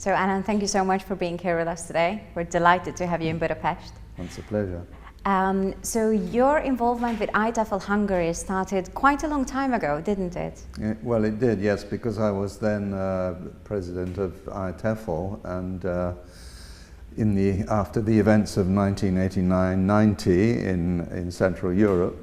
So Anand, thank you so much for being here with us today. We're delighted to have you in Budapest. It's a pleasure. So your involvement with ITEFL Hungary started quite a long time ago, didn't it? Yeah, well, it did, yes, because I was then president of ITEFL, and after the events of 1989-90 in Central Europe,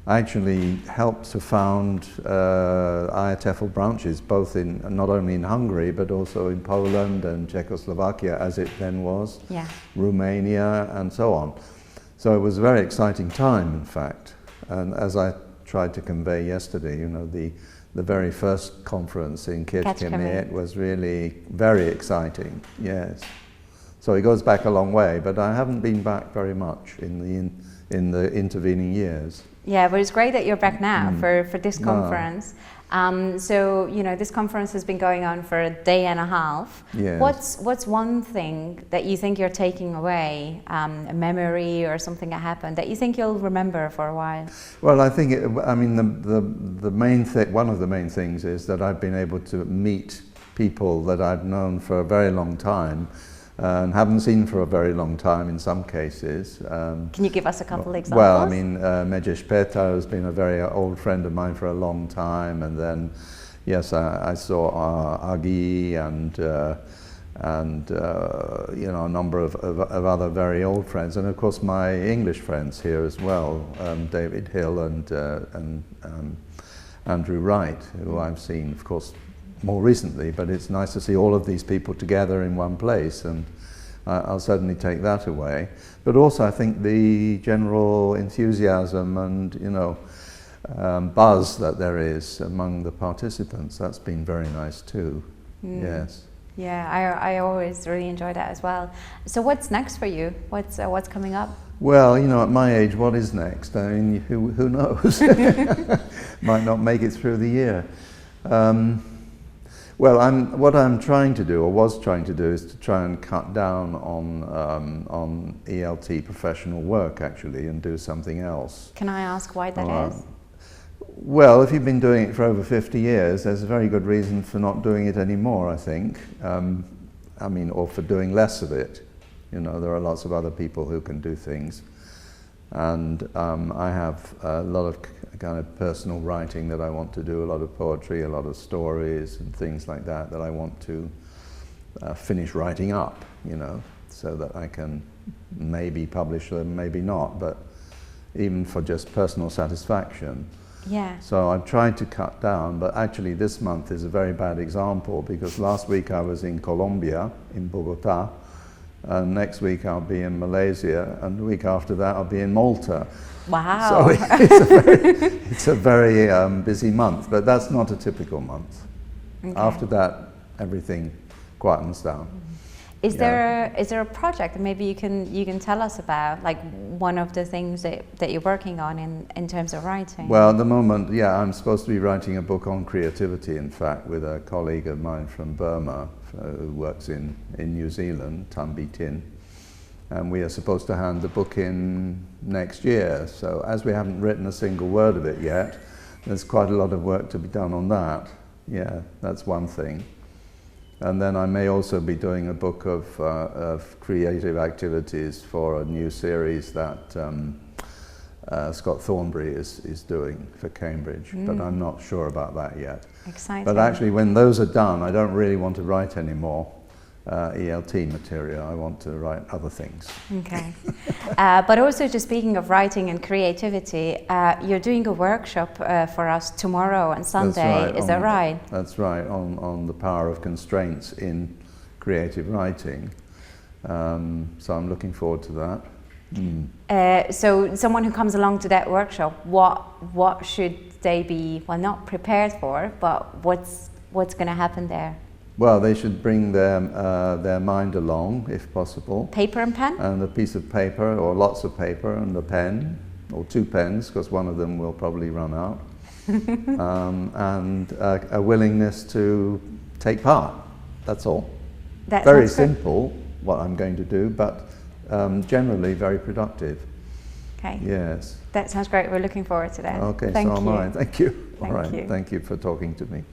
I actually helped to found ITEFL branches, both not only in Hungary but also in Poland and Czechoslovakia, as it then was, Romania, and so on. So it was a very exciting time, in fact. And as I tried to convey yesterday, you know, the very first conference in Kecskemét was really very exciting. Yes. So it goes back a long way, but I haven't been back very much in the intervening years. Yeah, but it's great that you're back now for this conference. So, you know, this conference has been going on for a day and a half. Yes. What's one thing that you think you're taking away, a memory or something that happened that you think you'll remember for a while? Well, I think, the main thing, one of the main things is that I've been able to meet people that I've known for a very long time, and haven't seen for a very long time in some cases. Can you give us a couple examples? Well, I mean, Mejis Péter has been a very old friend of mine for a long time, and then, yes, I saw Agi and you know, a number of other very old friends, and of course my English friends here as well, David Hill and Andrew Wright, who I've seen, of course, more recently, but it's nice to see all of these people together in one place, and I'll certainly take that away. But also I think the general enthusiasm and, you know, buzz that there is among the participants, that's been very nice too. Yes. Yeah, I always really enjoy that as well. So what's next for you? What's coming up? Well, you know, at my age, what is next? I mean, who knows? Might not make it through the year. Well, what I'm trying to do, or was trying to do, is to try and cut down on ELT professional work, actually, and do something else. Can I ask why that is? Well, if you've been doing it for over 50 years, there's a very good reason for not doing it anymore, I think. I mean, or for doing less of it. You know, there are lots of other people who can do things. And I have a lot of kind of personal writing that I want to do, a lot of poetry, a lot of stories and things like that I want to finish writing up, you know, so that I can maybe publish them, maybe not, but even for just personal satisfaction. Yeah. So I've tried to cut down, but actually this month is a very bad example, because last week I was in Colombia, in Bogota, and next week I'll be in Malaysia, and the week after that I'll be in Malta. Wow. So it's a very busy month, but that's not a typical month. Okay. After that, everything quietens down. Is there a project that maybe you can tell us about, like one of the things that you're working on in terms of writing? Well, at the moment, yeah, I'm supposed to be writing a book on creativity, in fact, with a colleague of mine from Burma who works in New Zealand, Tambi Tin. And we are supposed to hand the book in next year. So as we haven't written a single word of it yet, there's quite a lot of work to be done on that. Yeah, that's one thing. And then I may also be doing a book of creative activities for a new series that Scott Thornbury is doing for Cambridge, but I'm not sure about that yet. Exciting. But actually, when those are done, I don't really want to write any more ELT material. I want to write other things. Okay. But also, just speaking of writing and creativity, you're doing a workshop for us tomorrow and Sunday. That's right, is that right? That's right, on the power of constraints in creative writing. So I'm looking forward to that. So someone who comes along to that workshop, what should they be, well, not prepared for, but what's going to happen there? Well, they should bring their mind along, if possible. Paper and pen? And a piece of paper, or lots of paper, and a pen, or 2 pens, because one of them will probably run out. And a willingness to take part. That's all. That very simple, what I'm going to do, but generally very productive. Okay. Yes. That sounds great. We're looking forward to that. Okay, Thank so am I. Thank you. All right. Thank you. Thank you for talking to me.